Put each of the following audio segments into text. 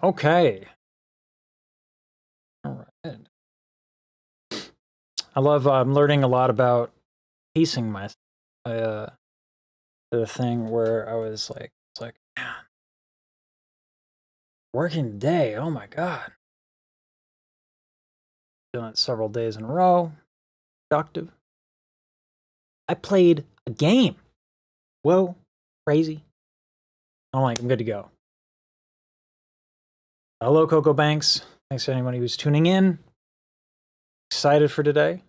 Okay. All right. I'm learning a lot about pacing myself. I did a thing where I was like, man, working today, oh my God. Doing it several days in a row. Productive. I played a game. Whoa, crazy. I'm like, I'm good to go. Hello, Coco Banks. Thanks to anybody who's tuning in. Excited for today.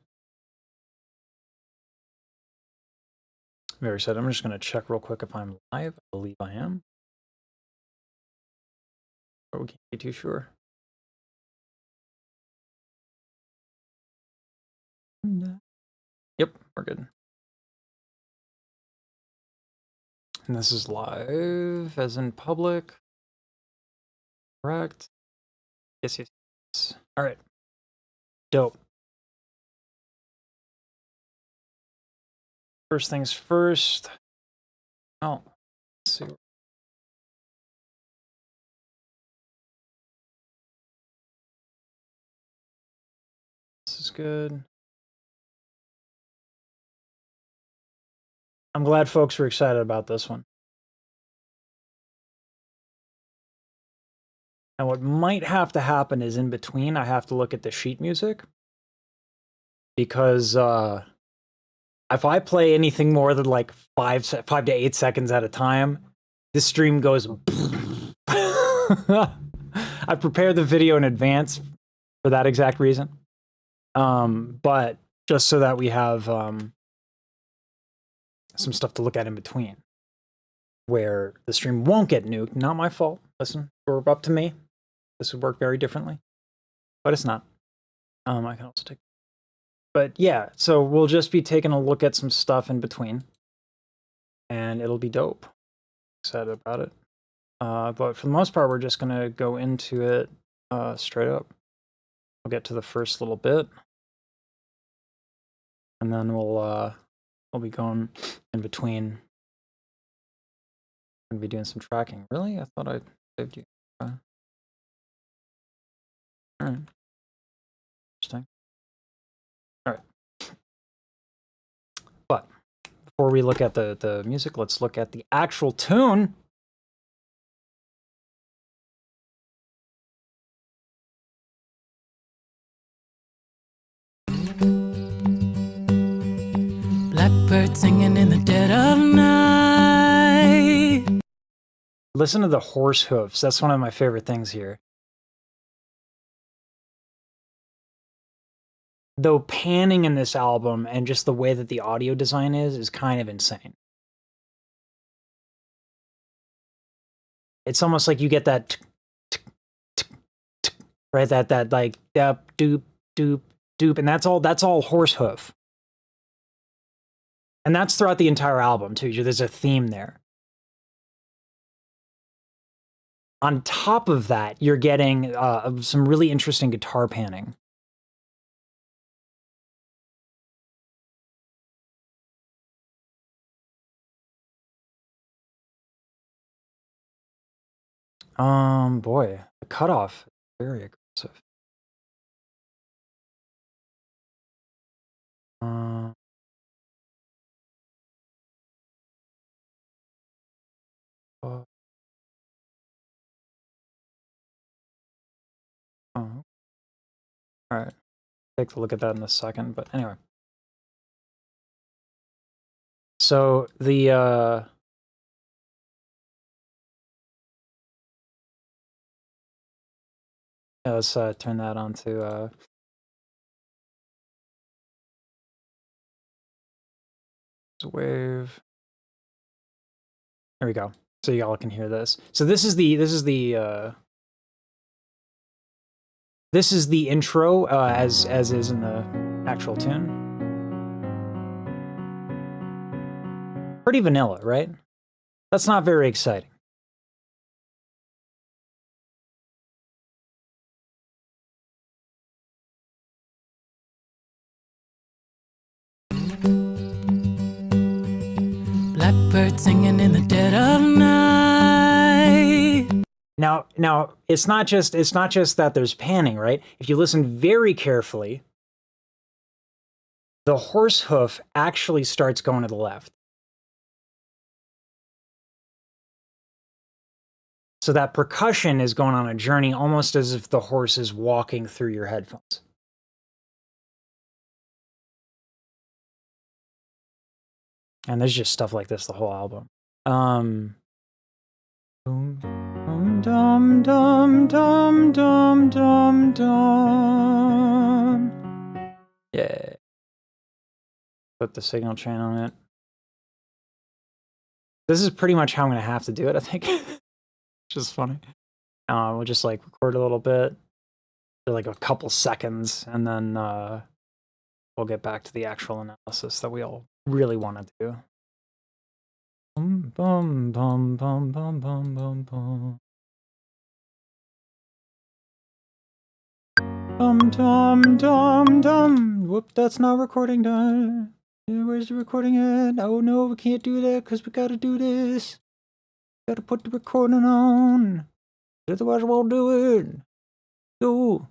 Very excited. I'm just going to check real quick if I'm live. I believe I am. But we can't be too sure. Yep, we're good. And this is live, as in public. Correct. Yes, yes, yes. All right. Dope. First things first. Oh, let's see. This is good. I'm glad folks were excited about this one. And what might have to happen is in between, I have to look at the sheet music. Because if I play anything more than like 5 to 8 seconds at a time, this stream goes. I prepared the video in advance for that exact reason. But just so that we have some stuff to look at in between, where the stream won't get nuked. Not my fault. Listen, we're up to me. This would work very differently, but it's not. I can also take. But yeah, so we'll just be taking a look at some stuff in between, and it'll be dope. Excited about it. But for the most part, we're just gonna go into it straight up. We'll get to the first little bit, and then we'll be going in between. Gonna be doing some tracking. Really? I thought I saved you. Okay. All right. Interesting. All right. But before we look at the music, let's look at the actual tune. Blackbird singing in the dead of night. Listen to the horse hooves. That's one of my favorite things here. Though panning in this album and just the way that the audio design is kind of insane. It's almost like you get that right, that like doop doop doop doop, and that's all horse hoof. And that's throughout the entire album too. There's a theme there. On top of that, you're getting some really interesting guitar panning. Boy, the cutoff is very aggressive. Oh, all right. Take a look at that in a second, but anyway. So the yeah, let's turn that on to wave. There we go. So y'all can hear this. So this is the intro as is in the actual tune. Pretty vanilla, right? That's not very exciting. Blackbird singing in the dead of night. Now it's not just that there's panning, right? If you listen very carefully, the horse hoof actually starts going to the left. So that percussion is going on a journey almost as if the horse is walking through your headphones. And there's just stuff like this the whole album. Dum dum dum dum dum dum dum. Yeah. Put the signal chain on it. This is pretty much how I'm gonna have to do it, I think. Which is funny. We'll just like record a little bit for like a couple seconds, and then we'll get back to the actual analysis that we all really want to do. Bum bum bum bum bum bum bum bum. Dum dum dum dum. Whoop, that's not recording done. Yeah, where's the recording at? Oh no, we can't do that because we gotta do this. Gotta put the recording on. Otherwise, I won't do it. Go.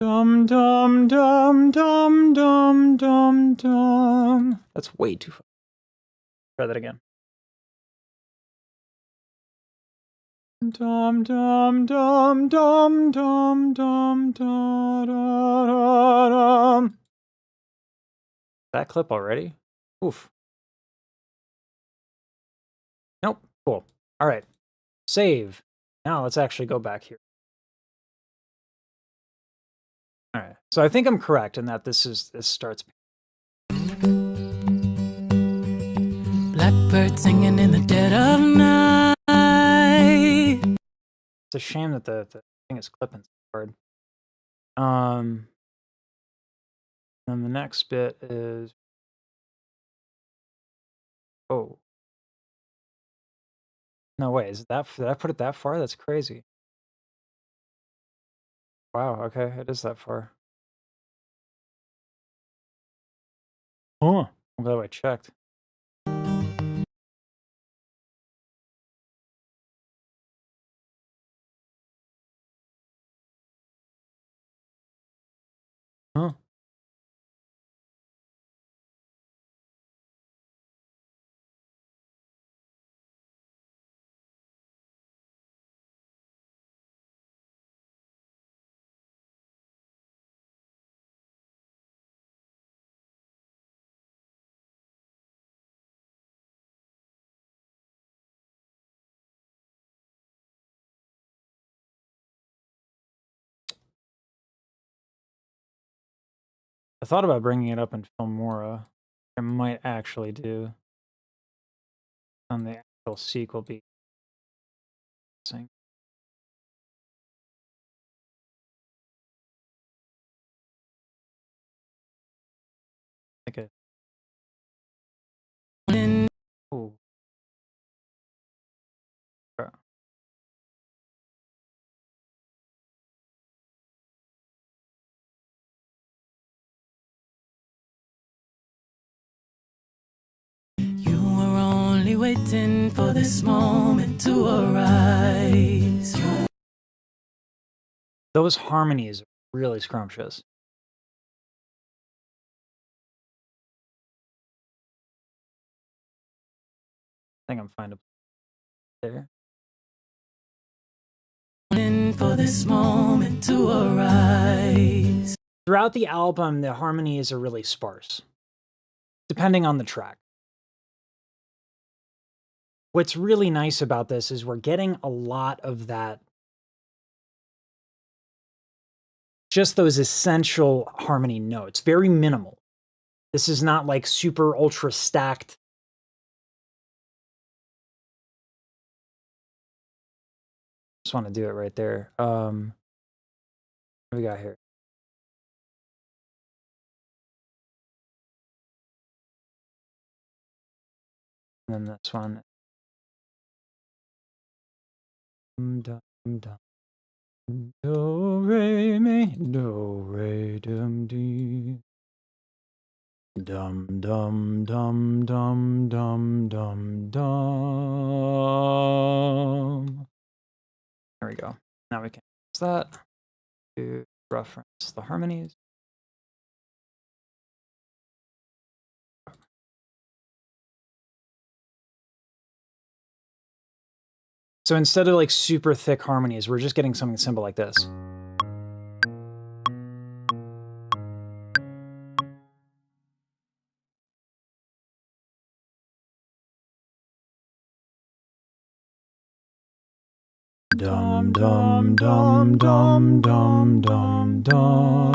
Dum dum dum dum dum dum dum. That's way too far. Try that again. Dum dum dum dum dum dum dum dum. That clip already? Oof. Nope. Cool. All right. Save. Now let's actually go back here. All right. So I think I'm correct in that this starts. Blackbird singing in the dead of night. It's a shame that the thing is clipping so hard. And the next bit is, oh. No way, is that, did I put it that far? That's crazy. Wow, okay, it is that far. Oh, I'm glad I checked. Huh. I thought about bringing it up in Filmora. I might actually do. On the actual sequel be. Okay. Ooh. You were only waiting for this moment to arise. Those harmonies are really scrumptious. I think I'm fine to there. For this moment to arise. Throughout the album, the harmonies are really sparse, depending on the track. What's really nice about this is we're getting a lot of that, just those essential harmony notes, very minimal. This is not like super ultra stacked. Just want to do it right there. What do we got here? And then this one. Do re mi do re dum dee. Dum dum dum dum dum dum dum. we go. Now we can use that to reference the harmonies. So instead of like super thick harmonies, we're just getting something simple like this. Dum dum dum dum dum dum dum.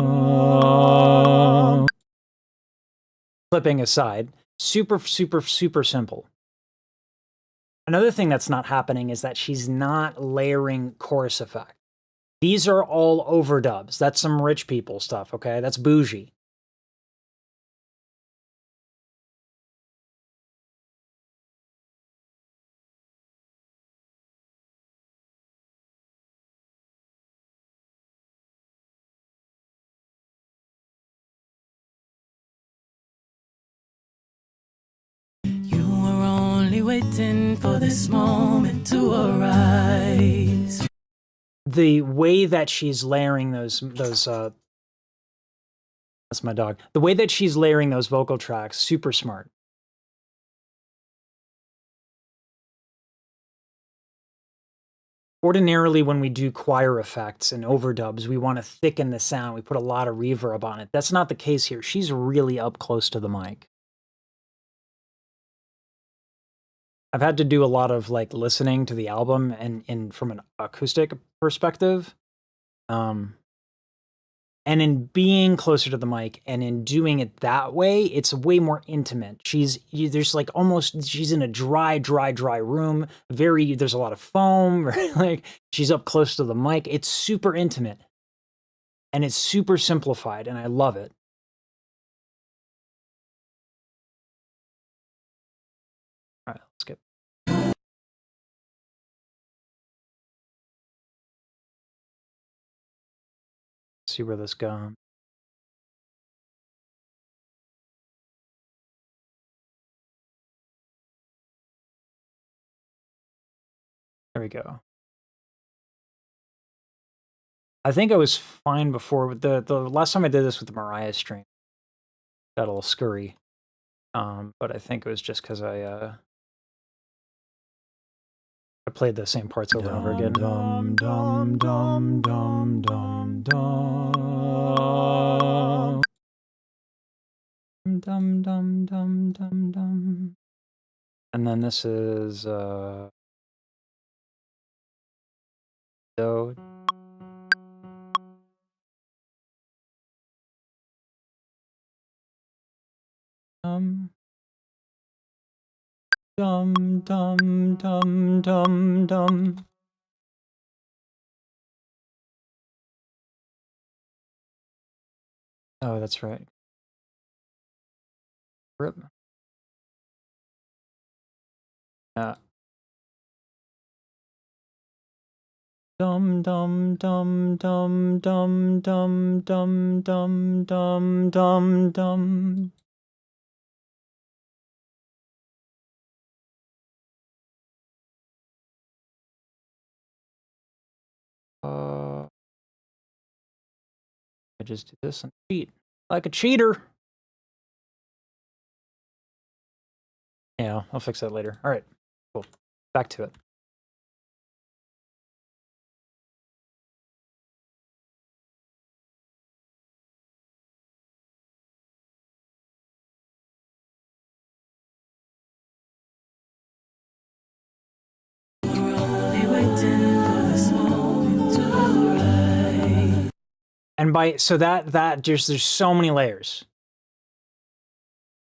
Flipping aside, super simple. Another thing that's not happening is that she's not layering chorus effect. These are all overdubs. That's some rich people stuff, okay? That's bougie. You were only waiting for this moment to arise. The way that she's layering those that's my dog. The way that she's layering those vocal tracks, super smart. Ordinarily, when we do choir effects and overdubs, we want to thicken the sound. We put a lot of reverb on it. That's not the case here. She's really up close to the mic. I've had to do a lot of like listening to the album and from an acoustic perspective. And in being closer to the mic and in doing it that way, it's way more intimate. There's like almost, she's in a dry room. There's a lot of foam, right? Like she's up close to the mic. It's super intimate and it's super simplified and I love it. All right, let's get. See where this goes. There we go. I think I was fine before. The last time I did this with the Mariah stream, got a little scurry. But I think it was just because I played the same parts over and over again. Dum dum dum dum dum dum. Dum dum dum dum dum. And then this is do. Dum dum dum dum dum dum. Oh, that's right. Rip. Dum dum dum dum dum dum dum dum dum dum dum. I just do this and cheat like a cheater. Yeah, I'll fix that later. All right, cool. Back to it. And so that there's so many layers.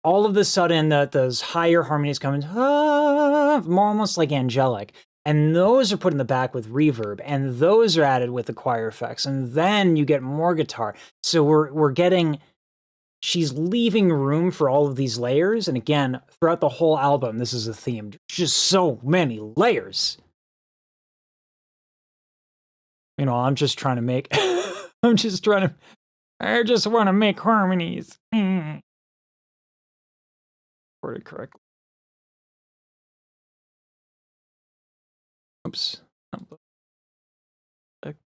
All of a sudden, those higher harmonies come in, more almost like angelic, and those are put in the back with reverb, and those are added with the choir effects, and then you get more guitar. So we're getting. She's leaving room for all of these layers, and again, throughout the whole album, this is a theme. Just so many layers. You know, I'm just trying to make. I just want to make harmonies. Worded correctly. Oops.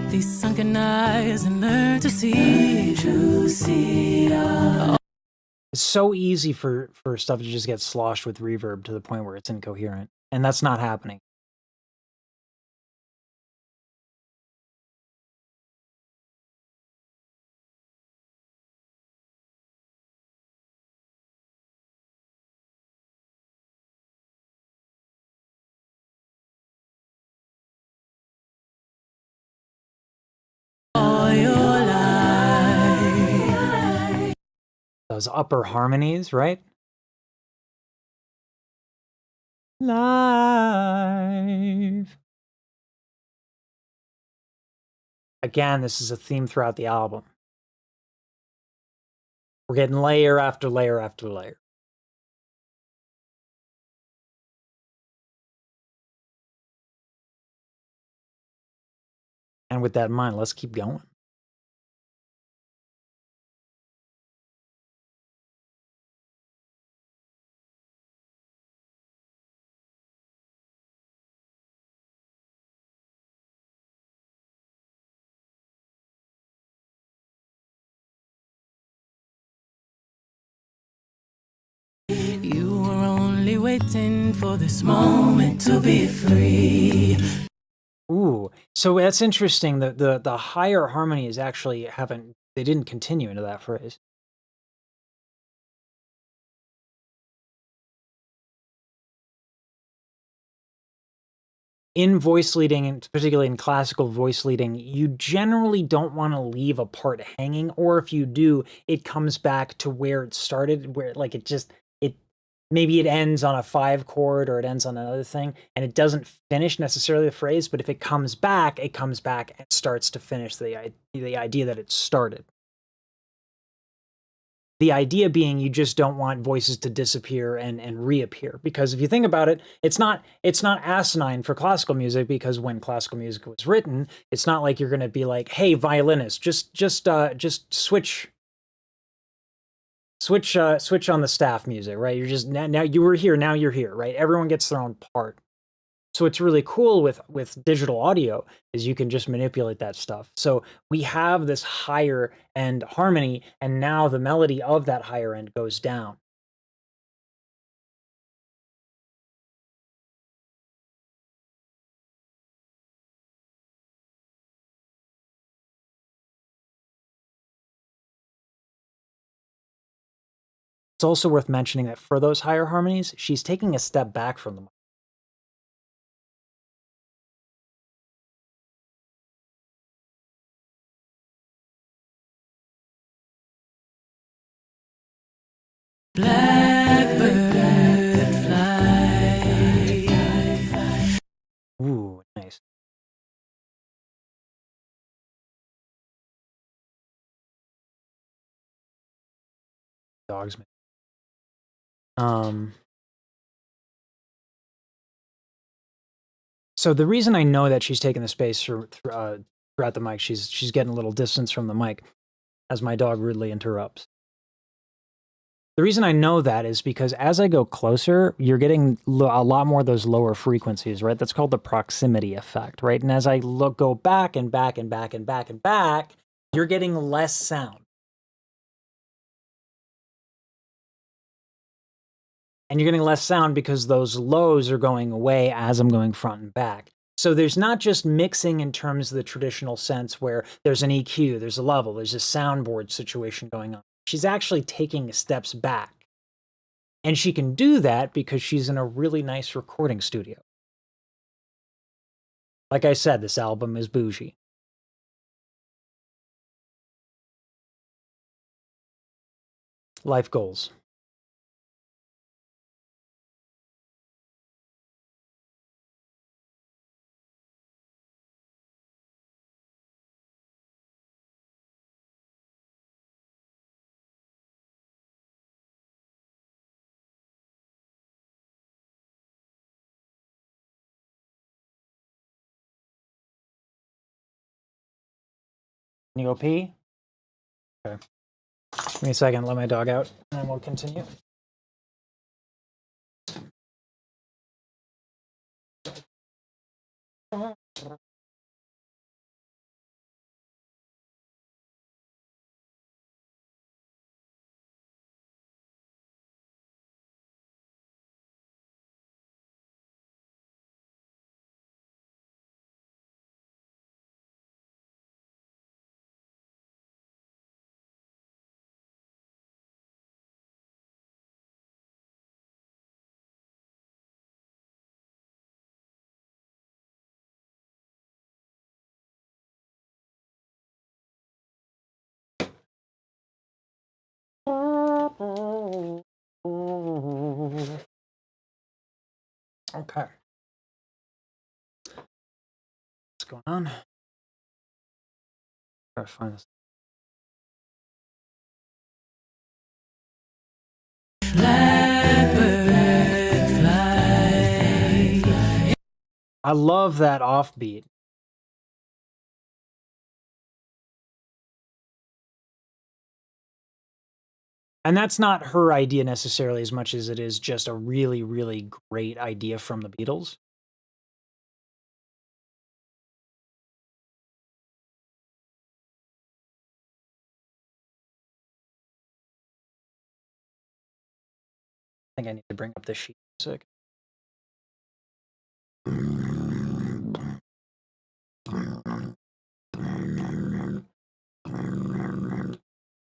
with these sunken eyes and learn to see. It's so easy for stuff to just get sloshed with reverb to the point where it's incoherent, and that's not happening. All your life. Those upper harmonies, right? Live. Again, this is a theme throughout the album. We're getting layer after layer after layer. And with that in mind, let's keep going. You were only waiting for this moment to be free. Ooh, so that's interesting. The higher harmonies actually they didn't continue into that phrase. In voice leading, and particularly in classical voice leading, you generally don't want to leave a part hanging, or if you do, it comes back to where it started, where like it maybe it ends on a 5 chord or it ends on another thing, and it doesn't finish necessarily the phrase, but if it comes back and starts to finish the idea that it started. The idea being you just don't want voices to disappear and reappear, because if you think about it, it's not asinine for classical music, because when classical music was written, it's not like you're going to be like, hey, violinist, just switch on the staff music, right? You're just now you were here, now you're here, right? Everyone gets their own part. So what's really cool with digital audio is you can just manipulate that stuff. So we have this higher end harmony, and now the melody of that higher end goes down. It's also worth mentioning that for those higher harmonies, she's taking a step back from them. Blackbird fly. Ooh, nice. Dogs. So the reason I know that she's taking the space throughout the mic, she's getting a little distance from the mic as my dog rudely interrupts. The reason I know that is because as I go closer, you're getting a lot more of those lower frequencies, right? That's called the proximity effect, right? And as I go back and back and back and back and back, you're getting less sound. And you're getting less sound because those lows are going away as I'm going front and back. So there's not just mixing in terms of the traditional sense where there's an EQ, there's a level, there's a soundboard situation going on. She's actually taking steps back. And she can do that because she's in a really nice recording studio. Like I said, this album is bougie. Life goals. Can you go pee? Okay. Give me a second, let my dog out, and then we'll continue. Okay. What's going on? Try to find this. Blackbird fly. I love that offbeat. And that's not her idea necessarily as much as it is just a really, really great idea from the Beatles. I think I need to bring up this sheet for a sec.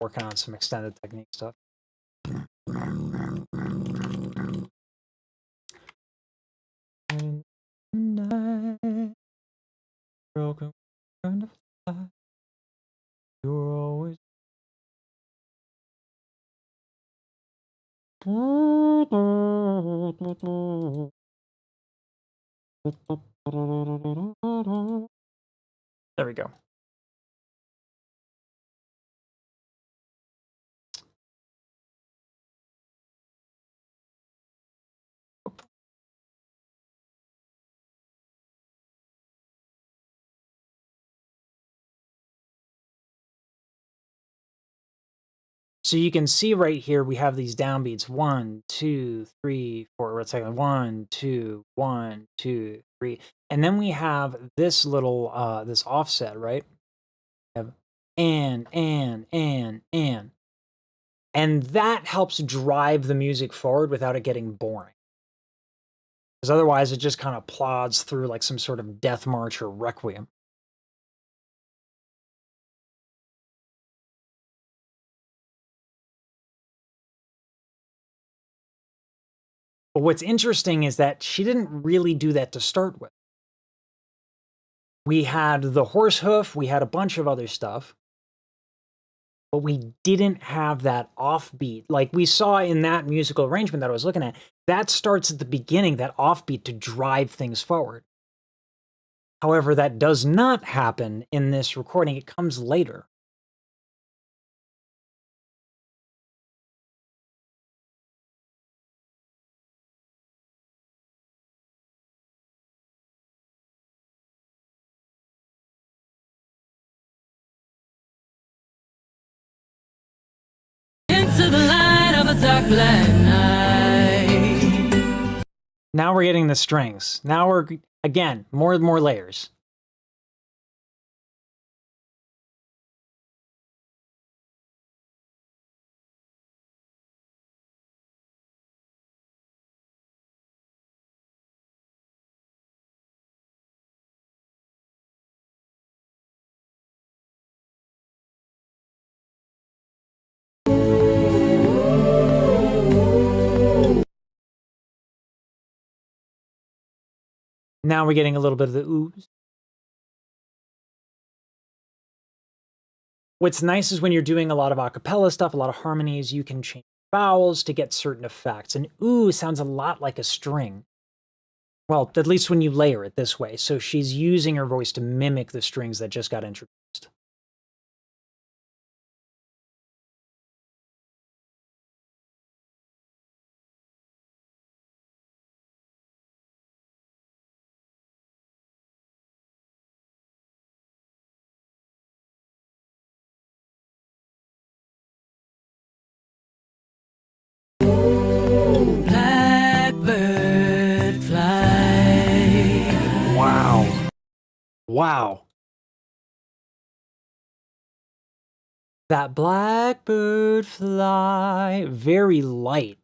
Working on some extended technique stuff. Broken, trying to fly. You're always. There we go. So you can see right here, we have these downbeats 1, 2, 3, 4. Let's say 1, 2, 1, 2, 3. And then we have this little, this offset, right? We have and. And that helps drive the music forward without it getting boring. Because otherwise it just kind of plods through like some sort of death march or requiem. But what's interesting is that she didn't really do that to start with. We had the horse hoof, we had a bunch of other stuff, but we didn't have that offbeat. Like we saw in that musical arrangement that I was looking at, that starts at the beginning, that offbeat to drive things forward. However, that does not happen in this recording. It comes later. Into the light of a dark black night. Now we're getting the strings. Now we're, again, more layers. Now we're getting a little bit of the ooze. What's nice is when you're doing a lot of acapella stuff, a lot of harmonies, you can change vowels to get certain effects. And ooh sounds a lot like a string. Well, at least when you layer it this way. So she's using her voice to mimic the strings that just got introduced. Blackbird fly. Wow. Wow. That blackbird fly, very light.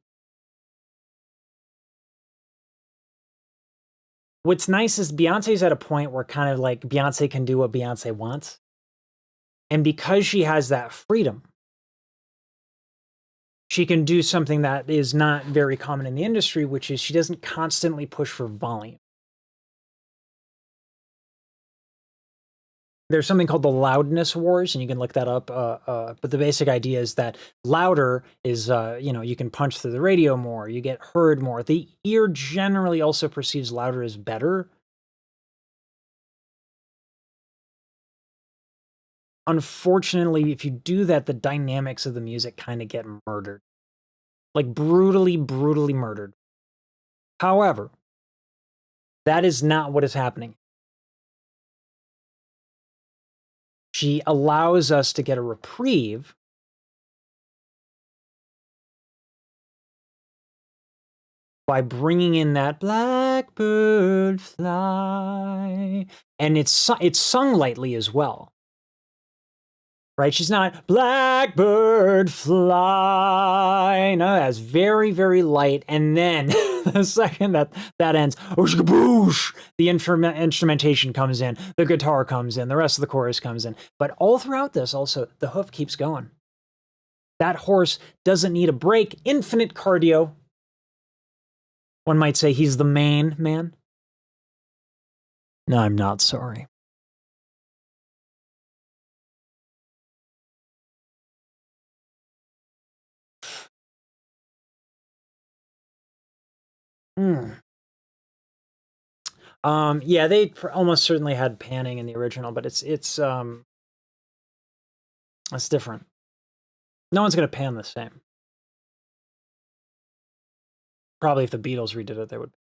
What's nice is Beyonce's at a point where kind of like Beyonce can do what Beyonce wants. And because she has that freedom, she can do something that is not very common in the industry, which is she doesn't constantly push for volume. there's something called the loudness wars, and you can look that up. But the basic idea is that louder is, you can punch through the radio more, you get heard more. The ear generally also perceives louder as better. Unfortunately, if you do that, the dynamics of the music kind of get murdered. Like brutally, brutally murdered. However, that is not what is happening. She allows us to get a reprieve by bringing in that blackbird fly, and it's sung lightly as well, right? She's not blackbird fly. No, that's very, very light. And then the second that ends, the instrumentation comes in, the guitar comes in, the rest of the chorus comes in. But all throughout this, also, the hoof keeps going. That horse doesn't need a break. Infinite cardio. One might say he's the main man. No, I'm not sorry. Yeah, they almost certainly had panning in the original, but it's different. No one's gonna pan the same. Probably if the Beatles redid it, they would.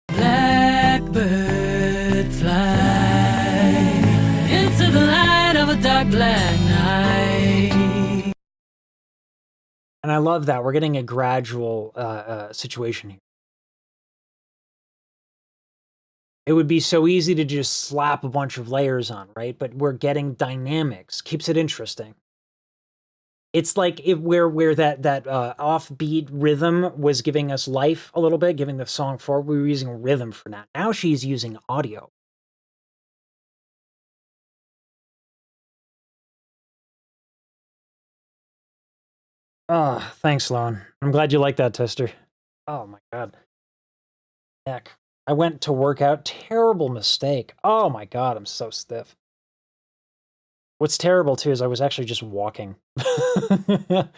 Blackbird fly into the light of a dark black night. And I love that. We're getting a gradual situation here. It would be so easy to just slap a bunch of layers on, right? But we're getting dynamics, keeps it interesting. It's like where that offbeat rhythm was giving us life a little bit, giving the song forward. We were using rhythm for that. Now she's using audio. Oh, thanks, Lone. I'm glad you like that, Tester. Oh my god. Heck. I went to work out. Terrible mistake. Oh my god, I'm so stiff. What's terrible too is I was actually just walking. Could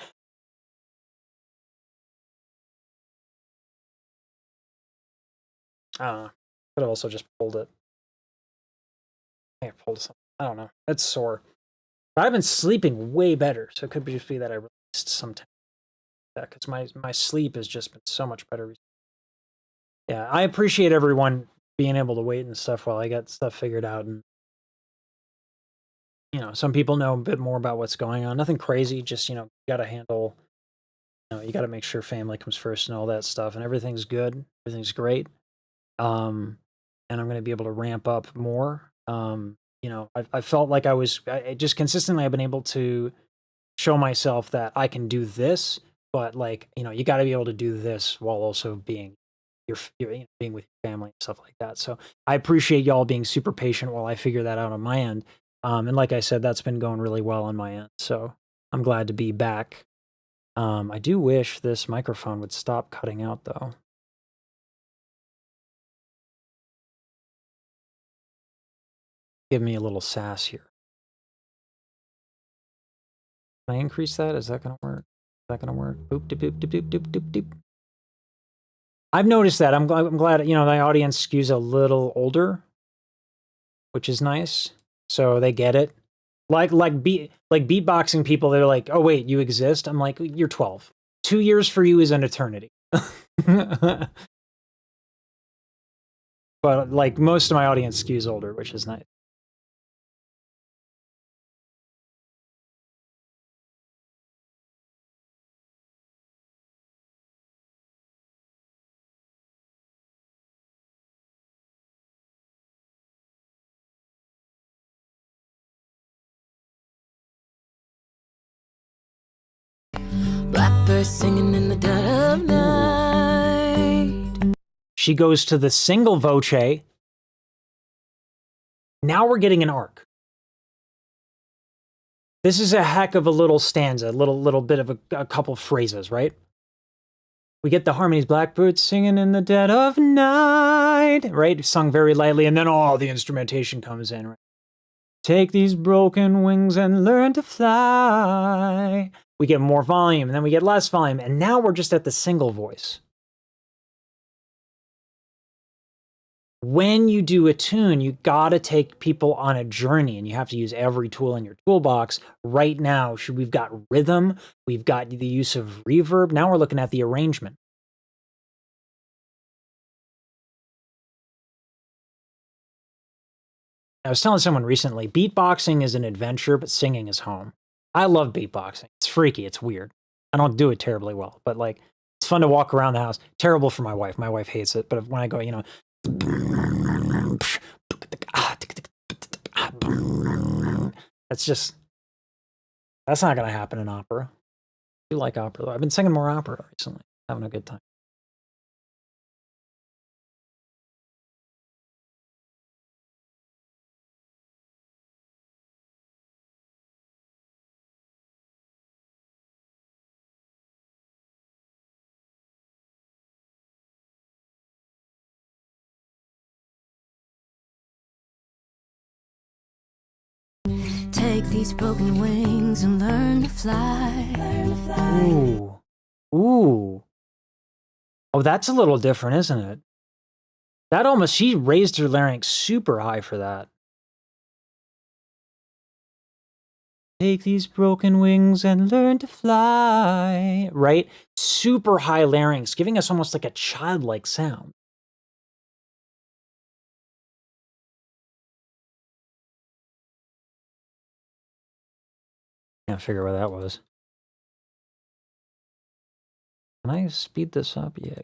have also just pulled it. I pulled something. I don't know. It's sore. But I've been sleeping way better, so it could just be that I released some time. Yeah, because my sleep has just been so much better. Yeah, I appreciate everyone being able to wait and stuff while I get stuff figured out. And some people know a bit more about what's going on. Nothing crazy, just you got to handle. You got to make sure family comes first and all that stuff, and everything's good. Everything's great. And I'm going to be able to ramp up more. I felt like I just consistently I've been able to show myself that I can do this, but you got to be able to do this while also being being with your family and stuff like that. So I appreciate y'all being super patient while I figure that out on my end. And like I said, that's been going really well on my end. So I'm glad to be back. I do wish this microphone would stop cutting out though. Give me a little sass here. Can I increase that? Is that going to work? Is that going to work? Boop, doop, doop, doop, doop, doop, doop. I've noticed that. I'm glad, my audience skews a little older, which is nice. So they get it. Like beatboxing people, they're like, oh, wait, you exist? I'm like, you're 12. 2 years for you is an eternity. But most of my audience skews older, which is nice. Blackbird singing in the dead of night. She goes to the single voce. Now we're getting an arc. This is a heck of a little stanza, little bit of a couple phrases, right? We get the harmonies, Blackbird singing in the dead of night, right? Sung very lightly, and then all the instrumentation comes in, right? Take these broken wings and learn to fly. We get more volume, and then we get less volume, and now we're just at the single voice. When you do a tune, you gotta take people on a journey, and you have to use every tool in your toolbox. Right now, we've got rhythm, we've got the use of reverb, now we're looking at the arrangement. I was telling someone recently, beatboxing is an adventure, but singing is home. I love beatboxing. It's freaky, it's weird. I don't do it terribly well, but like, it's fun to walk around the house. Terrible for my wife. My wife hates it, but when I go, you know, that's not gonna happen in opera. I do like opera though. I've been singing more opera recently, having a good time. Take these broken wings and learn to fly. Learn to fly. Ooh. Ooh. Oh, that's a little different, isn't it? That almost, she raised her larynx super high for that. Take these broken wings and learn to fly, right? Super high larynx, giving us almost like a childlike sound. Can't figure where that was. Can I speed this up? Yeah.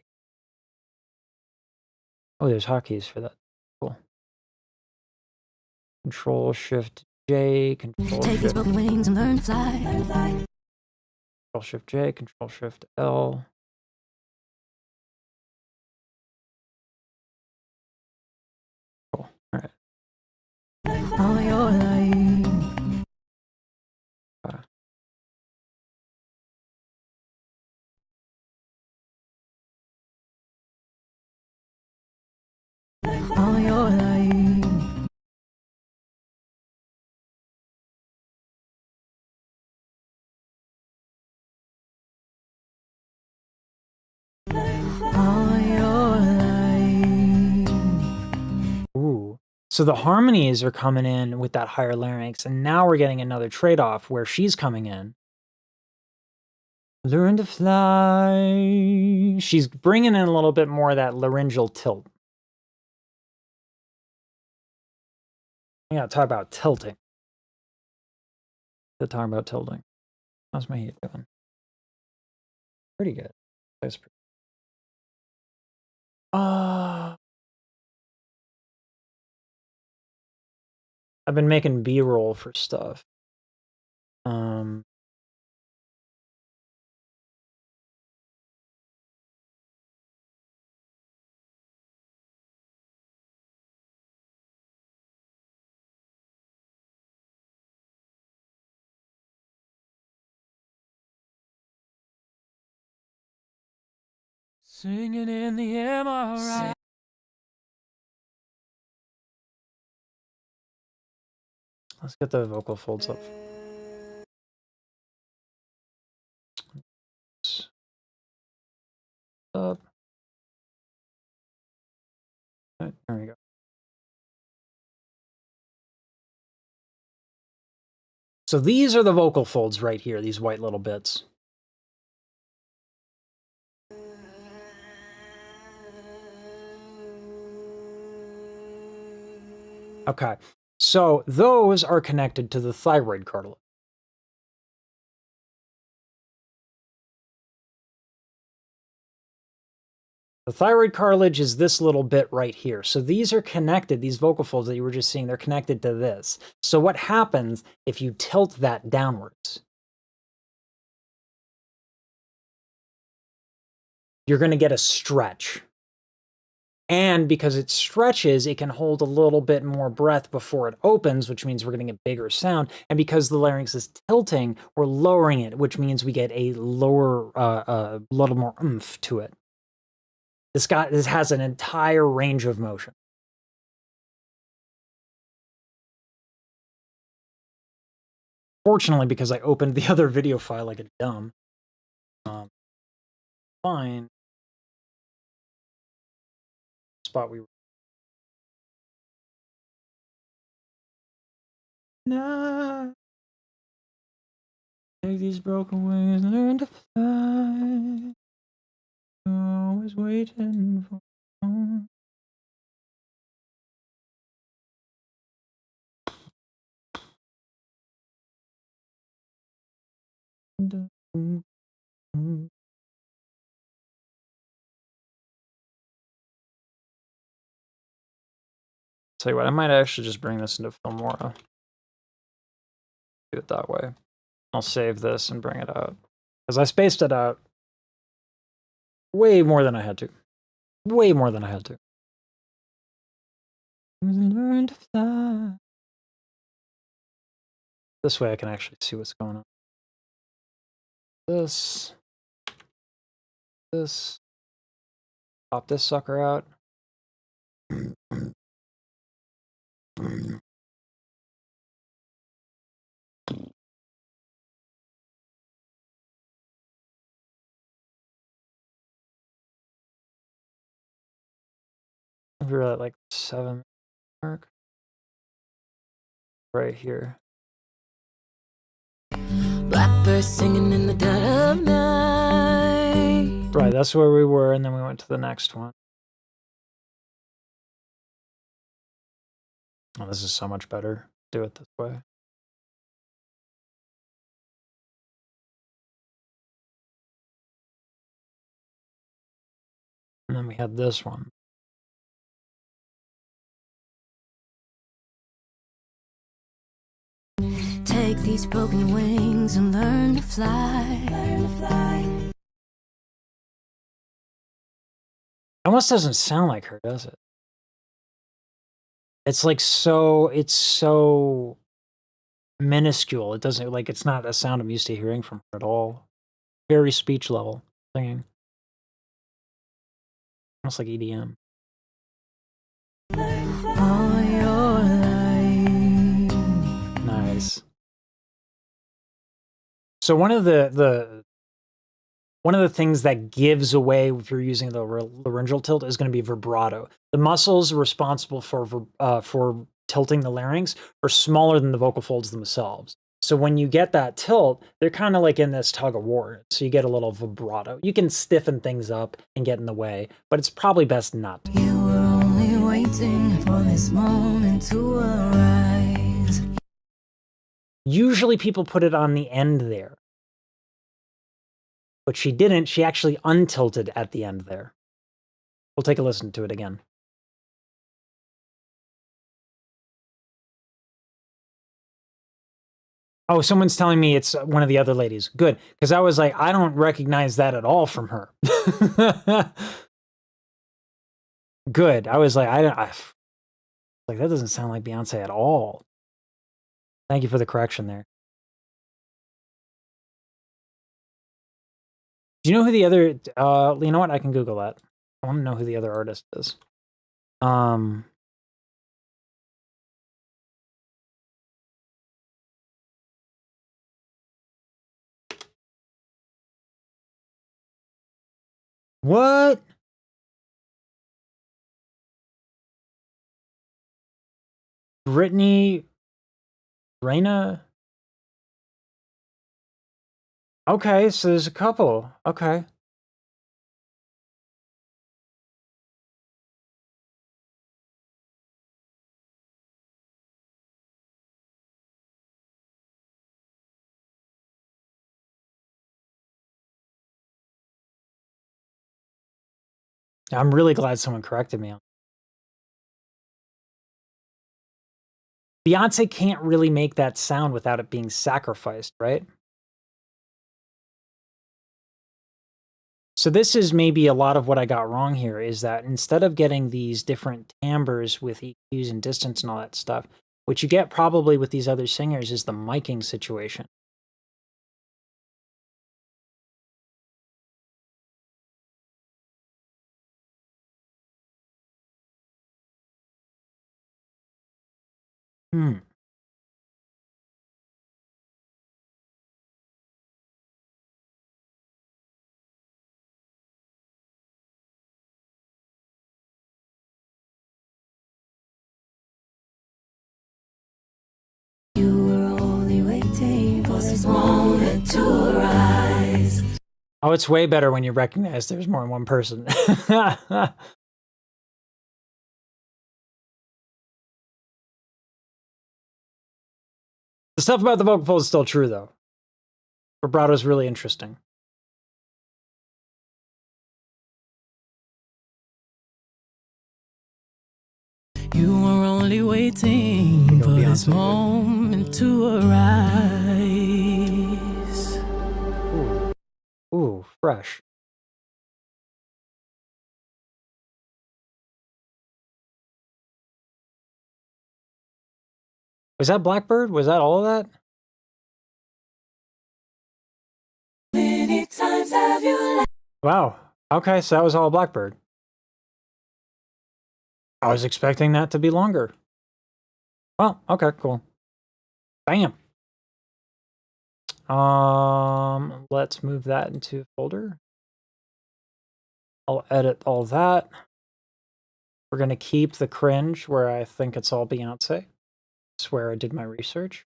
Oh, there's hotkeys for that. Cool. Control Shift J, Control Take these Shift. broken wings and learn to fly. Learn to fly. Control Shift J, Control Shift L. Cool. All right. All your life. All your life. All your life. Ooh. So the harmonies are coming in with that higher larynx, and now we're getting another trade-off where she's coming in. Learn to fly. She's bringing in a little bit more of that laryngeal tilt. I gotta talk about tilting. To talk about tilting. How's my heat doing? Pretty good. That's pretty. I've been making B-roll for stuff. Singing in the MRI. Let's get the vocal folds up. Up. Right, there we go. So these are the vocal folds right here, these white little bits. Okay, so those are connected to the thyroid cartilage. The thyroid cartilage is this little bit right here. So these are connected, these vocal folds that you were just seeing, they're connected to this. So what happens if you tilt that downwards? You're going to get a stretch. And because it stretches, it can hold a little bit more breath before it opens, which means we're getting a bigger sound. And because the larynx is tilting, we're lowering it, which means we get a lower, little more oomph to it. This has an entire range of motion. Fortunately, because I opened the other video file like a dumb, fine spot we were. Nah. Take these broken wings, learn to fly. Always waiting for. Tell you what, I might actually just bring this into Filmora. Do it that way. I'll save this and bring it out. Because I spaced it out way more than I had to. Way more than I had to. Learn to fly. This way I can actually see what's going on. This. Pop this sucker out. We're at like 7 mark. Right here. Blackbird singing in the dead of night. Right, that's where we were, and then we went to the next one. Oh, this is so much better. Do it this way. And then we had this one. Take these broken wings and learn to fly. Learn to fly. Almost doesn't sound like her, does it? It's like it's so minuscule. It doesn't, like, it's not a sound I'm used to hearing from her at all. Very speech level singing. Almost like EDM. All your life. Nice. So one of the things that gives away if you're using the laryngeal tilt is going to be vibrato. The muscles responsible for tilting the larynx are smaller than the vocal folds themselves. So when you get that tilt, they're kind of like in this tug of war. So you get a little vibrato. You can stiffen things up and get in the way, but it's probably best not to. You were only waiting for this moment to arise. Usually people put it on the end there. But she didn't. She actually untilted at the end there. We'll take a listen to it again. Oh, someone's telling me it's one of the other ladies. Good, because I was like, I don't recognize that at all from her. Good. I was like, like, that doesn't sound like Beyonce at all. Thank you for the correction there. Do you know who the other, you know what? I can Google that. I want to know who the other artist is. What? Brittany Reina? Okay, so there's a couple. Okay. I'm really glad someone corrected me on. Beyonce can't really make that sound without it being sacrificed, right? So this is maybe a lot of what I got wrong here, is that instead of getting these different timbres with EQs and distance and all that stuff, what you get probably with these other singers is the miking situation. Hmm. You were only waiting for this moment to arise. Oh, it's way better when you recognize there's more than one person. The stuff about the vocal folds is still true, though. Vibrato's really interesting. You were only waiting for this moment to arise. Ooh, fresh. Was that Blackbird? Was that all of that? Many times have you Wow. Okay, so that was all Blackbird. I was expecting that to be longer. Well, okay, cool. Bam. Let's move that into a folder. I'll edit all that. We're gonna keep the cringe where I think it's all Beyonce. It's where I did my research.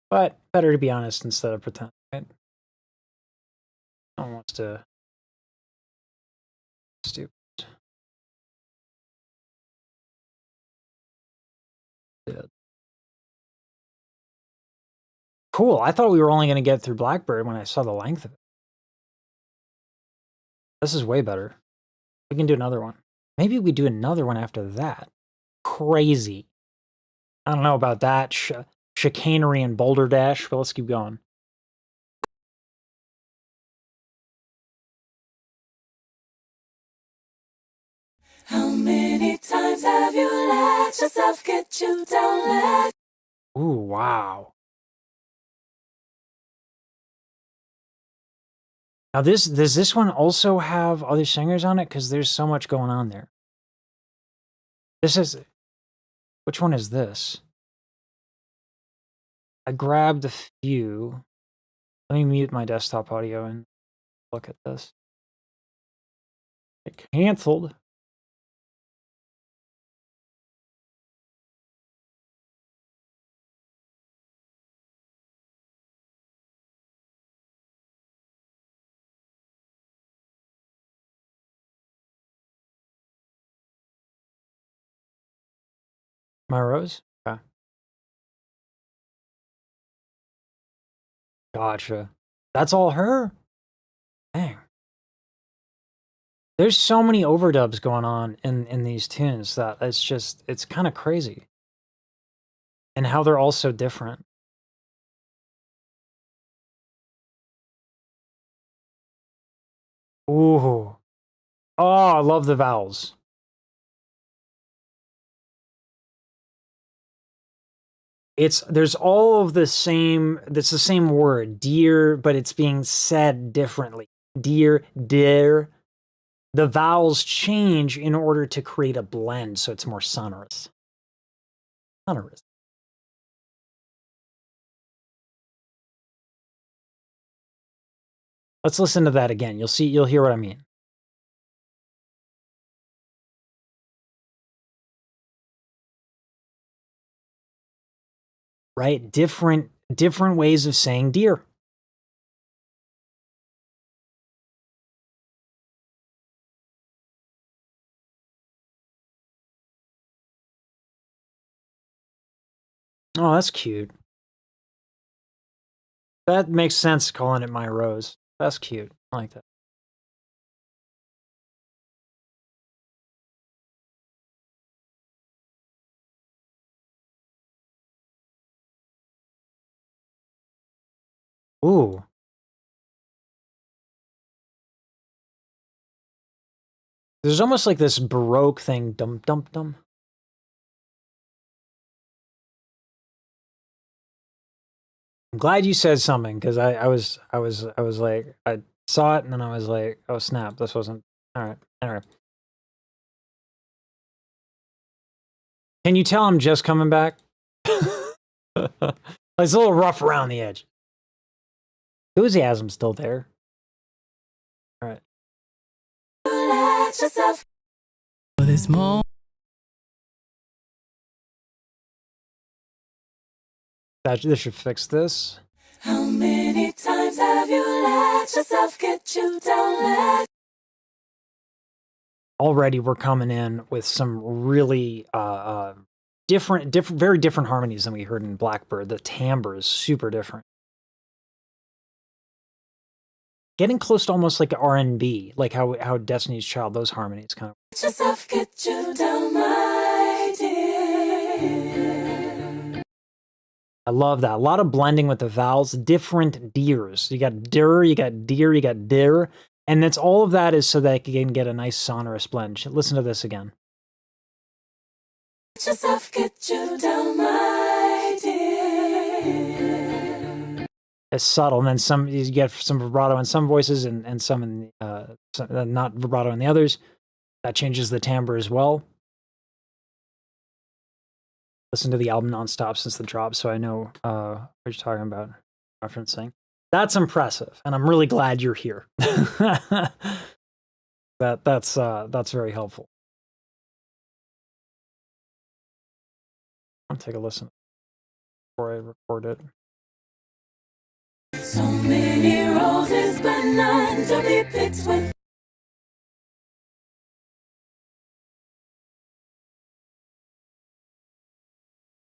But better to be honest instead of pretend, right? No one wants to stupid. Cool. I thought we were only gonna get through Blackbird when I saw the length of it. This is way better. We can do another one. Maybe we do another one after that. Crazy. I don't know about that. Chicanery and Boulder Dash, but let's keep going. How many times have you let yourself get you down? Ooh, wow. Now does this one also have other singers on it? Because there's so much going on there. This is, which one is this? I grabbed a few. Let me mute my desktop audio and look at this. It canceled. My Rose? Okay. Gotcha. That's all her? Dang. There's so many overdubs going on in these tunes that it's kind of crazy. And how they're all so different. Ooh. Oh, I love the vowels. There's all of the same, it's the same word, dear, but it's being said differently. Dear, dear. The vowels change in order to create a blend, so it's more sonorous. Sonorous. Let's listen to that again. You'll hear what I mean. Right? Different ways of saying dear. Oh, that's cute. That makes sense calling it My Rose. That's cute. I like that. Ooh. There's almost like this Baroque thing, dum dum dum. I'm glad you said something, because I was like, I saw it and then I was like, oh snap, this wasn't all right. Anyway. Can you tell I'm just coming back? It's a little rough around the edge. Enthusiasm's still there. All right. Let yourself for this moment. This should fix this. How many times have you let yourself get you down? Already we're coming in with some really different, very different harmonies than we heard in Blackbird. The timbre is super different. Getting close to almost like R&B, like how Destiny's Child, those harmonies kind of. Let yourself get you down, my dear. I love that. A lot of blending with the vowels, different deers. You got dir, you got deer, you got dir. And that's all of that is so that you can get a nice sonorous blend. Listen to this again. Let yourself get you down, my dear. It's subtle, and then some you get some vibrato in some voices, and some in not vibrato in the others. That changes the timbre as well. Listen to the album nonstop since the drop, so I know what you're talking about, referencing. That's impressive, and I'm really glad you're here. That's very helpful. I'll take a listen before I record it. So many roses, but none to be picked with.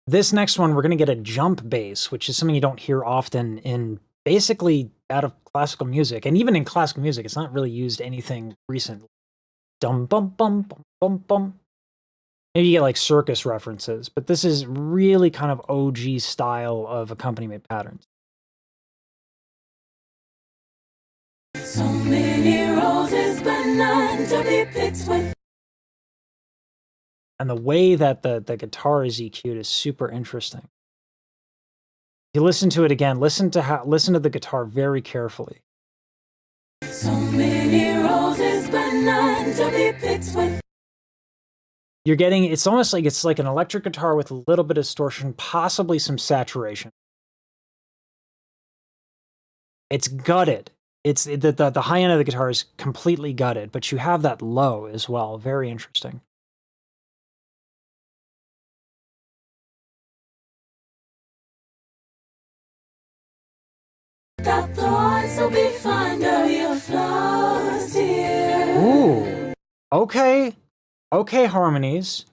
This next one, we're going to get a jump bass, which is something you don't hear often in basically out of classical music. And even in classical music, it's not really used anything recent. Dum bum bum bum bum bum. Maybe you get like circus references, but this is really kind of OG style of accompaniment patterns. So many roses, but none to be picked with. And the way that the guitar is EQ'd is super interesting. If you listen to it again, listen to the guitar very carefully. So many roses, but none to be picked with. You're getting, it's almost like it's like an electric guitar with a little bit of distortion, possibly some saturation. It's gutted. It's the high end of the guitar is completely gutted, but you have that low as well. Very interesting. The thorns will be fond of your flaws, dear. Ooh. Okay. Okay, harmonies.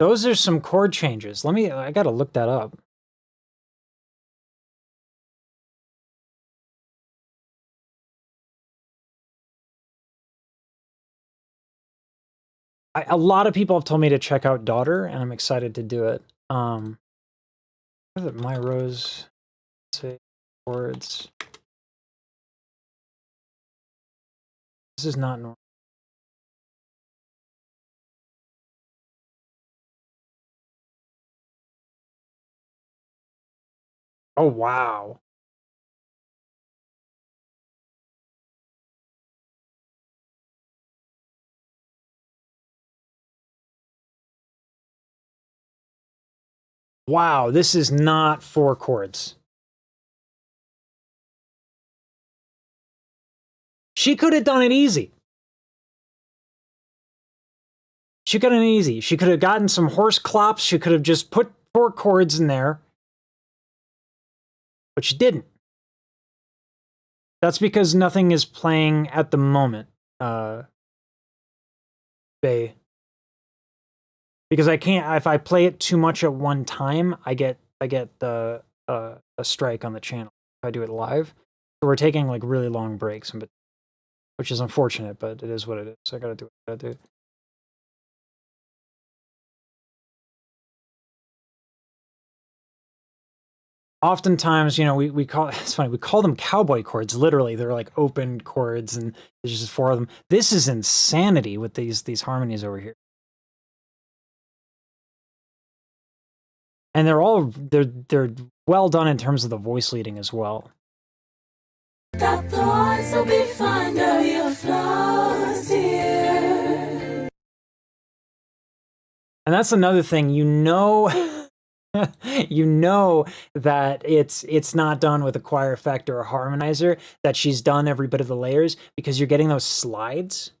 Those are some chord changes. I gotta look that up. A lot of people have told me to check out Daughter, and I'm excited to do it. What is it? My Rose, say chords. This is not normal. Oh, wow. Wow, this is not 4 chords. She could have done it easy. She could have done it easy. She could have gotten some horse clops. She could have just put 4 chords in there. But she didn't. That's because nothing is playing at the moment, Bay. Because I can't, if I play it too much at one time, I get a strike on the channel if I do it live. So we're taking like really long breaks, which is unfortunate, but it is what it is. So I gotta do what I gotta do. oftentimes, you know, we call it's funny, we call them cowboy chords. Literally, they're like open chords, and there's just 4 of them. This is insanity with these harmonies over here. And they're well done in terms of the voice leading as well. Stop the one, so be fond of your flaws, dear. And that's another thing, you know, you know that it's not done with a choir effect or a harmonizer, that she's done every bit of the layers, because you're getting those slides.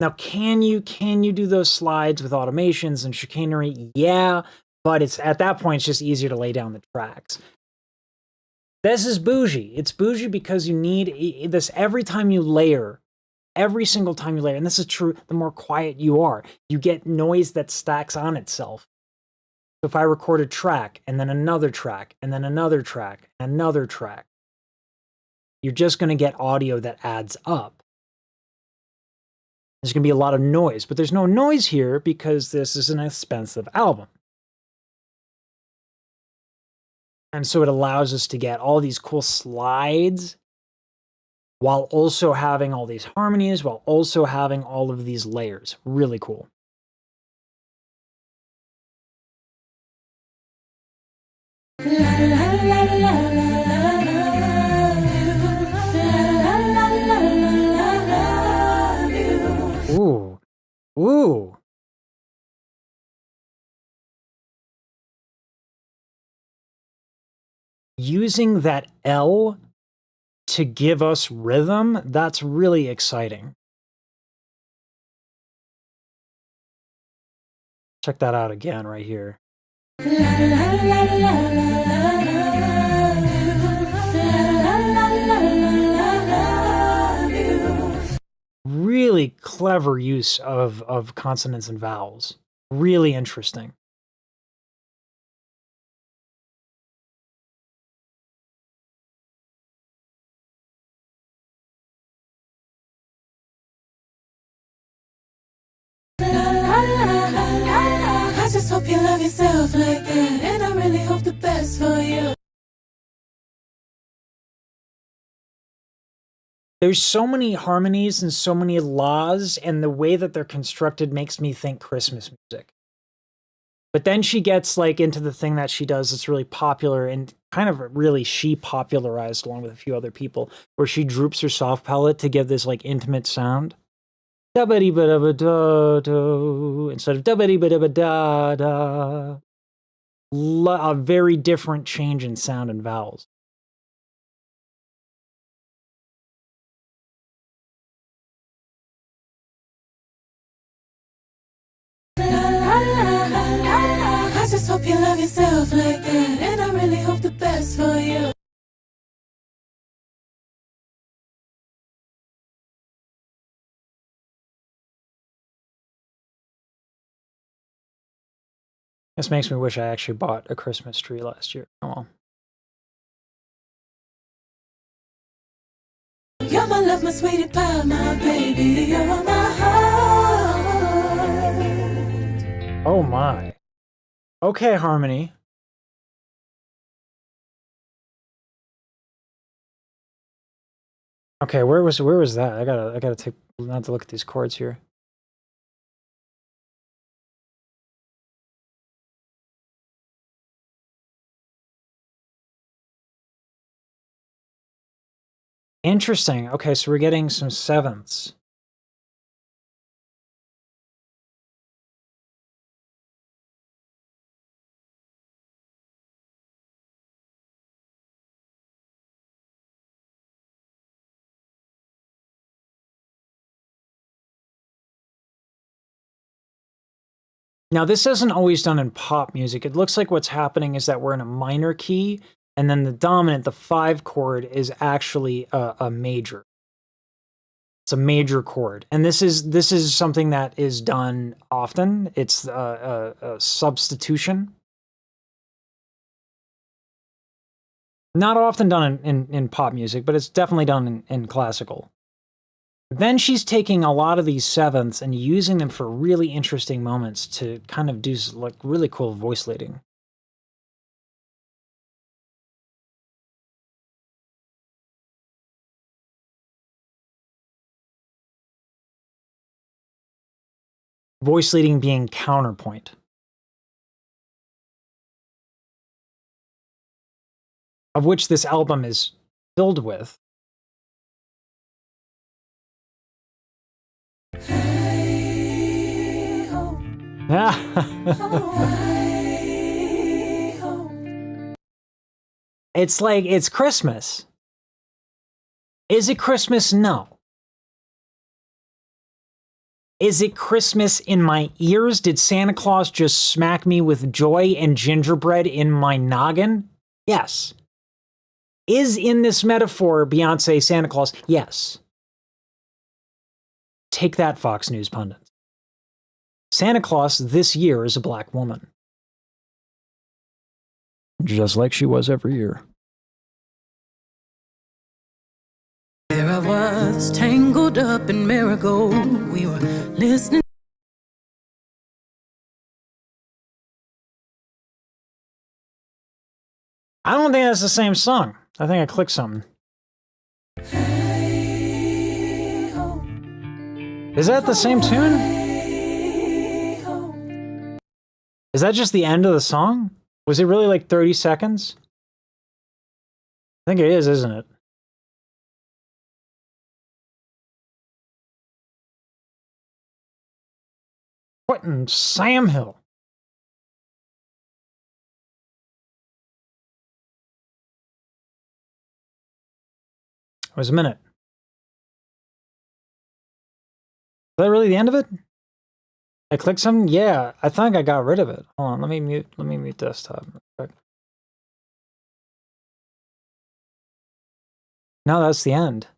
Now, can you do those slides with automations and chicanery? Yeah, but it's at that point, it's just easier to lay down the tracks. This is bougie. It's bougie because you need this every time you layer. Every single time you layer, and this is true, the more quiet you are, you get noise that stacks on itself. So if I record a track, and then another track, and then another track, and another track, you're just going to get audio that adds up. There's going to be a lot of noise, but there's no noise here because this is an expensive album. And so it allows us to get all these cool slides while also having all these harmonies, while also having all of these layers. Really cool. Ooh. Ooh. Using that L to give us rhythm, that's really exciting. Check that out again right here. Really clever use of consonants and vowels. Really interesting. I just hope you love yourself like that, and I really hope the best for you. There's so many harmonies and so many laws, and the way that they're constructed makes me think Christmas music. But then she gets like into the thing that she does that's really popular, and kind of really she popularized along with a few other people, where she droops her soft palate to give this like intimate sound. Da-ba-dee-ba-da-ba-da-do, instead of da-ba-dee-ba-da-ba-da-da. A very different change in sound and vowels. I just hope you love yourself like that, and I really hope the best for you. This makes me wish I actually bought a Christmas tree last year. Oh well. You're my love, my sweetie pie, my baby, you're my heart. Oh my. Okay, Harmony. Okay, where was that? I gotta take not to look at these chords here. Interesting. Okay, so we're getting some sevenths. Now, this isn't always done in pop music. It looks like what's happening is that we're in a minor key, and then the dominant, the 5 chord, is actually a major. It's a major chord, and this is something that is done often. It's a substitution. Not often done in pop music, but it's definitely done in classical. Then she's taking a lot of these sevenths and using them for really interesting moments to kind of do like really cool voice leading. Voice leading being counterpoint. Of which this album is filled with. It's like, it's Christmas. Is it Christmas? No. Is it Christmas in my ears? Did Santa Claus just smack me with joy and gingerbread in my noggin? Yes. Is in this metaphor Beyonce Santa Claus? Yes. Take that, Fox News pundits. Santa Claus this year is a black woman. Just like she was every year. There I was, tangled up in marigold. We were listening. I don't think that's the same song. I think I clicked something. Is that the same tune? Is that just the end of the song? Was it really like 30 seconds? I think it is, isn't it? What in Sam Hill? It was a minute. Is that really the end of it? I clicked something? Yeah, I think I got rid of it. Hold on, let me mute desktop. No, that's the end.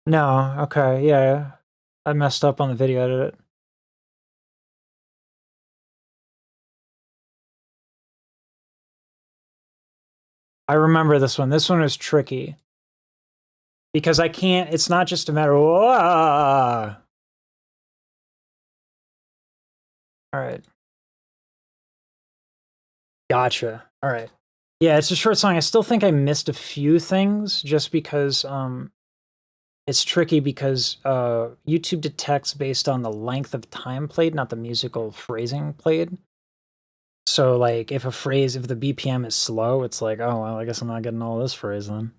No, okay, yeah. I messed up on the video edit. I remember this one. This one is tricky. Because I can't, it's not just a matter of, all right. Gotcha. All right. Yeah, it's a short song. I still think I missed a few things just because it's tricky because YouTube detects based on the length of time played, not the musical phrasing played. So like if the BPM is slow, it's like, oh, well, I guess I'm not getting all this phrase then.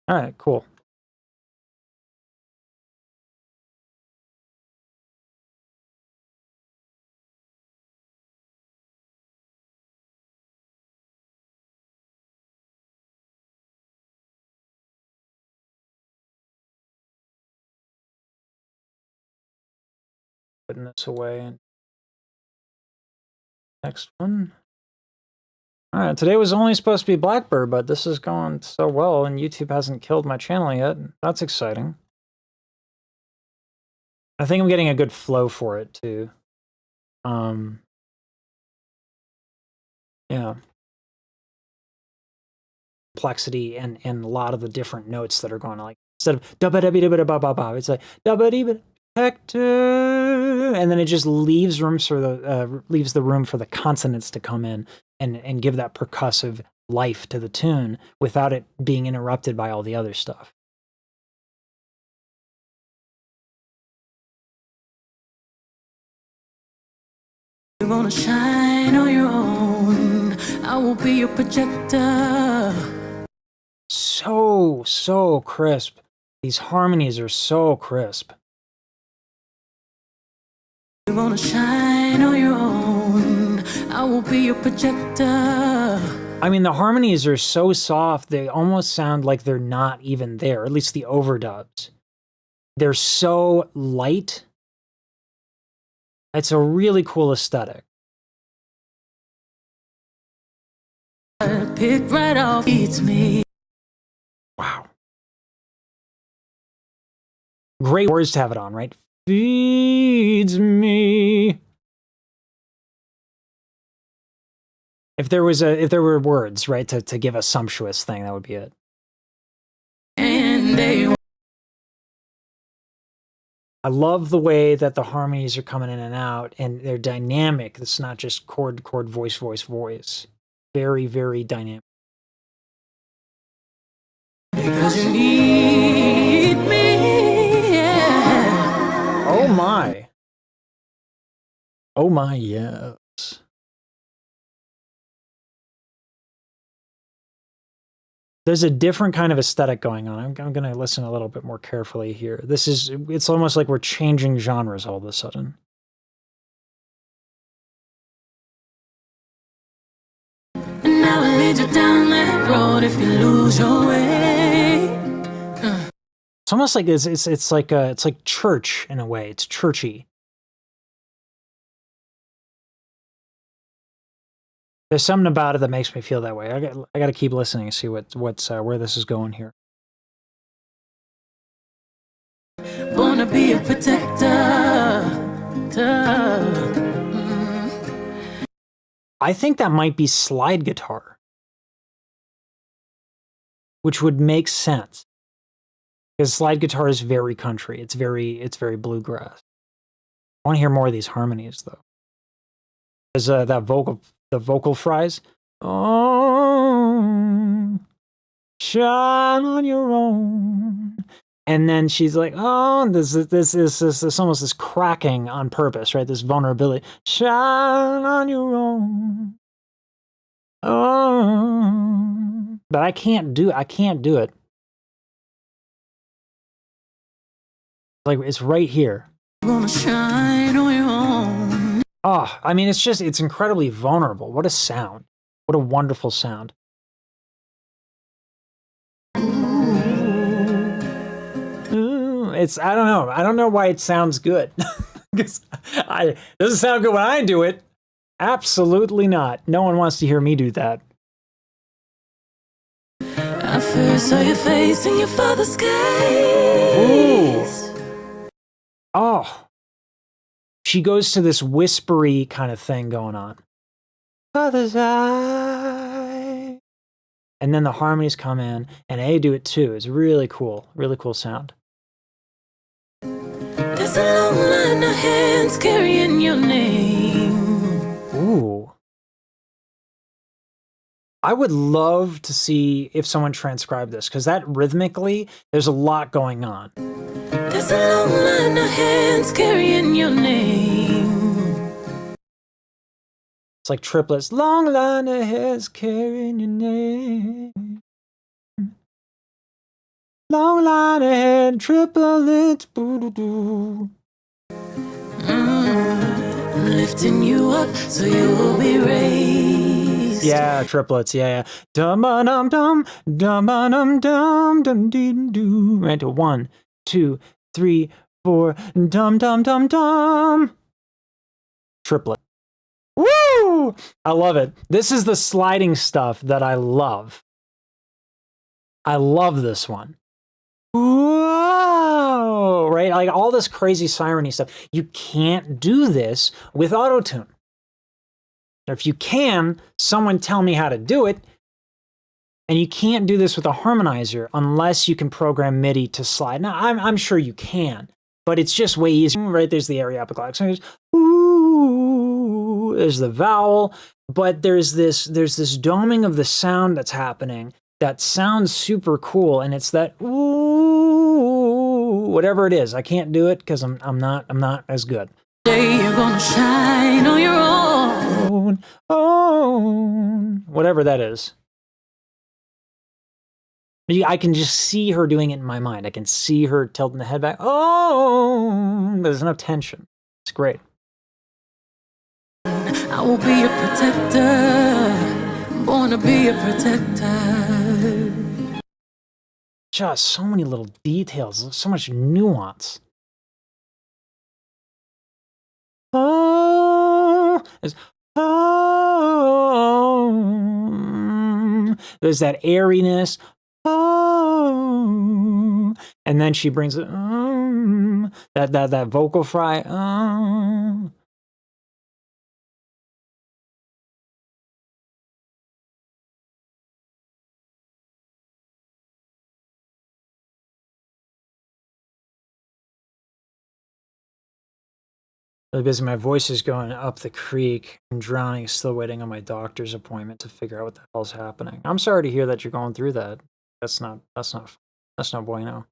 All right, cool. Putting this away and next one. All right, today was only supposed to be Blackbird, but this is going so well and YouTube hasn't killed my channel yet. That's exciting. I think I'm getting a good flow for it too. Yeah. Complexity and a lot of the different notes that are going on, like instead of da ba da ba ba ba ba, it's like da ba dee ba Hector, and then it just leaves room for the room for the consonants to come in and give that percussive life to the tune without it being interrupted by all the other stuff. You're gonna shine on your own. I will be your projector. So crisp. These harmonies are so crisp. You're gonna shine on your own. I will be your projector. I mean, the harmonies are so soft, they almost sound like they're not even there, at least the overdubs. They're so light. It's a really cool aesthetic. Pick right off, it's me. Wow. Great words to have it on, right? Feeds me. If there were words, right, to give a sumptuous thing, that would be it. And they I love the way that the harmonies are coming in and out, and they're dynamic. It's not just chord, chord, voice, voice, voice. Very, very dynamic. because you need me. Yeah. Oh my. Oh my, yes. There's a different kind of aesthetic going on. I'm going to listen a little bit more carefully here. It's almost like we're changing genres all of a sudden. And I will lead you down that road if you lose your way. It's almost like it's like church in a way. It's churchy. There's something about it that makes me feel that way. I got to keep listening and see where this is going here. Born to be a protector. I think that might be slide guitar, which would make sense because slide guitar is very country. It's very bluegrass. I want to hear more of these harmonies though. There's the vocal fries. Oh, shine on your own. And then she's like, oh, this is almost this cracking on purpose, right? This vulnerability. Shine on your own. Oh, but I can't do it. Like, it's right here. Gonna shine on your own. Oh, I mean, it's incredibly vulnerable. What a sound. What a wonderful sound. I don't know why it sounds good. Because it doesn't sound good when I do it. Absolutely not. No one wants to hear me do that. I first saw your face in your father's gaze. Ooh. Oh. She goes to this whispery kind of thing going on. Father's eye. And then the harmonies come in, and they do it too. It's really cool sound. There's a long line of hands carrying your name. Ooh. I would love to see if someone transcribed this, because that rhythmically, there's a lot going on. There's a long line of hands carrying your name. It's like triplets. Long line of hands carrying your name. Long line of hands, triplets. Boo-doo-doo. Lifting you up so you'll be raised. Yeah, triplets. Yeah. Dum-ba-dum-dum, dum-ba-dum-dum, dum-dee-doo. Right to 1, 2, 3, 4. Dum-dum-dum-dum. Triplet. Woo! I love it. This is the sliding stuff that I love. I love this one. Whoa! Right? Like all this crazy siren-y stuff. You can't do this with autotune. If you can, someone tell me how to do it. And you can't do this with a harmonizer unless you can program MIDI to slide. Now, I'm sure you can, but it's just way easier. Right? There's the areopaglottic. So there's the vowel, but there's this doming of the sound that's happening that sounds super cool, and it's that ooh, whatever it is. I can't do it because I'm not as good. Day you're gonna shine on your own. Whatever that is. I can just see her doing it in my mind. I can see her tilting the head back. Oh, there's no tension. It's great. I will be a protector. Born to be a protector. Just so many little details, so much nuance. Oh, there's that airiness. Oh, and then she brings it. That vocal fry. really busy. My voice is going up the creek. I'm drowning, still waiting on my doctor's appointment to figure out what the hell's happening. I'm sorry to hear that you're going through that. That's not bueno.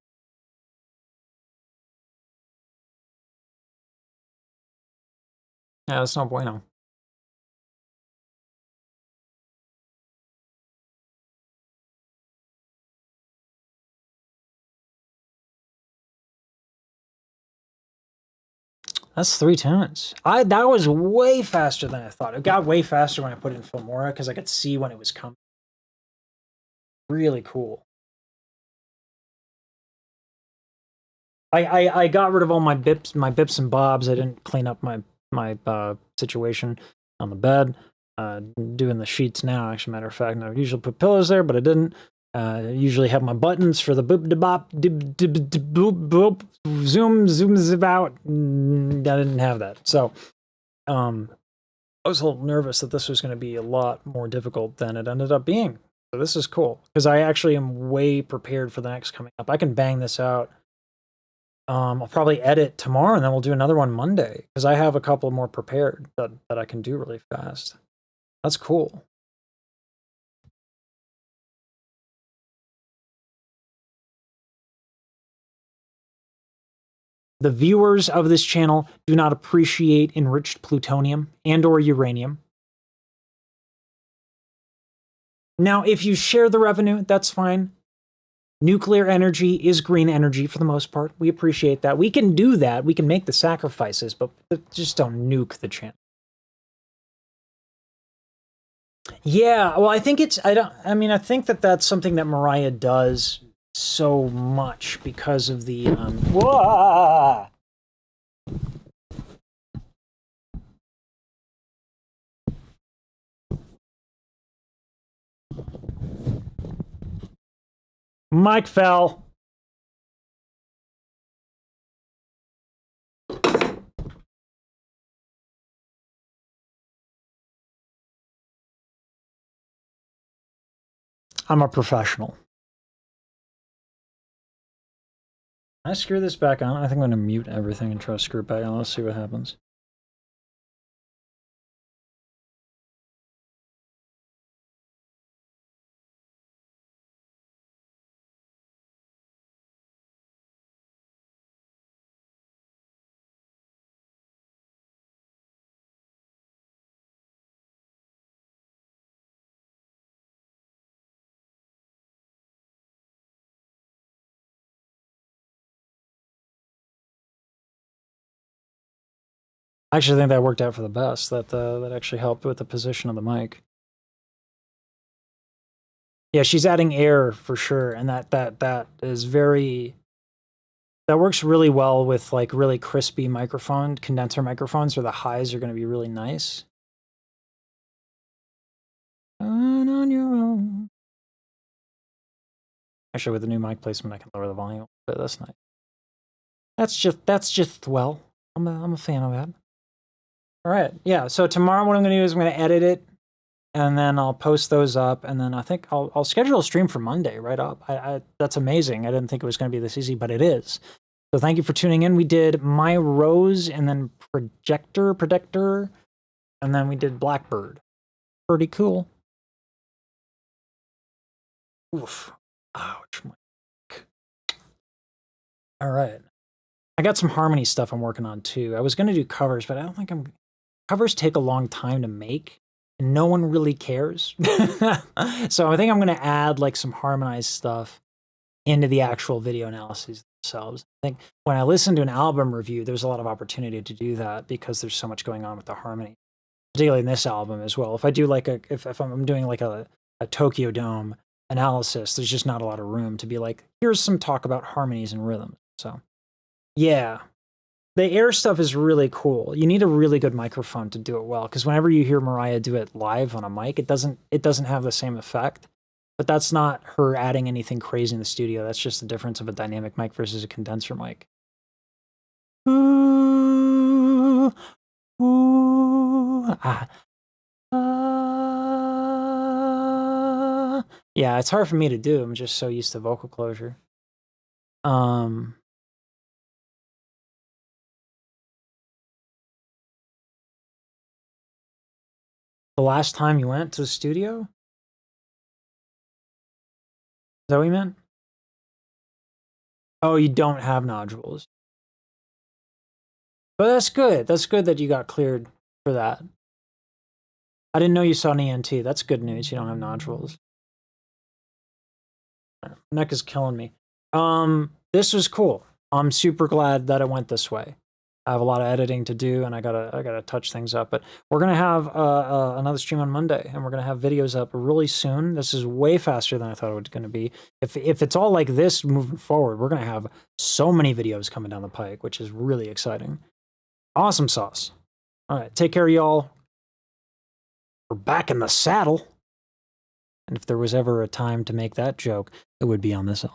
Yeah, that's not bueno. That's 3 tunes. That was way faster than I thought. It got way faster when I put it in Filmora because I could see when it was coming. Really cool. I got rid of all my bips and bobs. I didn't clean up my situation on the bed. Doing the sheets now, actually, matter of fact. I usually put pillows there, but I didn't. I usually have my buttons for the boop de bop, boop boop, zoom zip out. I didn't have that, so I was a little nervous that this was going to be a lot more difficult than it ended up being. So this is cool because I actually am way prepared for the next coming up. I can bang this out. I'll probably edit tomorrow and then we'll do another one Monday because I have a couple more prepared that I can do really fast. That's cool. The viewers of this channel do not appreciate enriched plutonium and or uranium. Now, if you share the revenue, that's fine. Nuclear energy is green energy for the most part. We appreciate that. We can do that. We can make the sacrifices, but just don't nuke the channel. Yeah, well, I think I think that that's something that Mariah does so much because of the, whoa! Mike fell. I'm a professional. Can I screw this back on? I think I'm going to mute everything and try to screw it back on. Let's see what happens. I actually think that worked out for the best. That actually helped with the position of the mic. Yeah, she's adding air for sure, and that is very. That works really well with like really crispy microphone condenser microphones, where the highs are going to be really nice. On your own. Actually, with the new mic placement, I can lower the volume, but that's nice. That's just well. I'm a fan of that. All right, yeah. So tomorrow, what I'm going to do is I'm going to edit it, and then I'll post those up, and then I think I'll schedule a stream for Monday right up. That's amazing. I didn't think it was going to be this easy, but it is. So thank you for tuning in. We did My Rose, and then Predictor, and then we did Blackbird. Pretty cool. Oof. Ouch. All right. I got some harmony stuff I'm working on too. I was going to do covers, but I don't think covers take a long time to make and no one really cares. So I think I'm going to add like some harmonized stuff into the actual video analyses themselves. I think when I listen to an album review, there's a lot of opportunity to do that because there's so much going on with the harmony, particularly in this album as well. If I do like if I'm doing like a Tokyo Dome analysis, there's just not a lot of room to be like, here's some talk about harmonies and rhythms. So yeah, the air stuff is really cool. You need a really good microphone to do it well, because whenever you hear Mariah do it live on a mic, it doesn't have the same effect. But that's not her adding anything crazy in the studio. That's just the difference of a dynamic mic versus a condenser mic. Ooh, ooh, yeah, it's hard for me to do. I'm just so used to vocal closure. The last time you went to the studio? Is that what you meant? Oh, you don't have nodules. But that's good. That's good that you got cleared for that. I didn't know you saw an ENT. That's good news. You don't have nodules. Neck is killing me. This was cool. I'm super glad that it went this way. I have a lot of editing to do, and I gotta touch things up. But we're gonna have another stream on Monday, and we're gonna have videos up really soon. This is way faster than I thought it was gonna be. If it's all like this moving forward, we're gonna have so many videos coming down the pike, which is really exciting. Awesome sauce. All right, take care, y'all. We're back in the saddle. And if there was ever a time to make that joke, it would be on this album.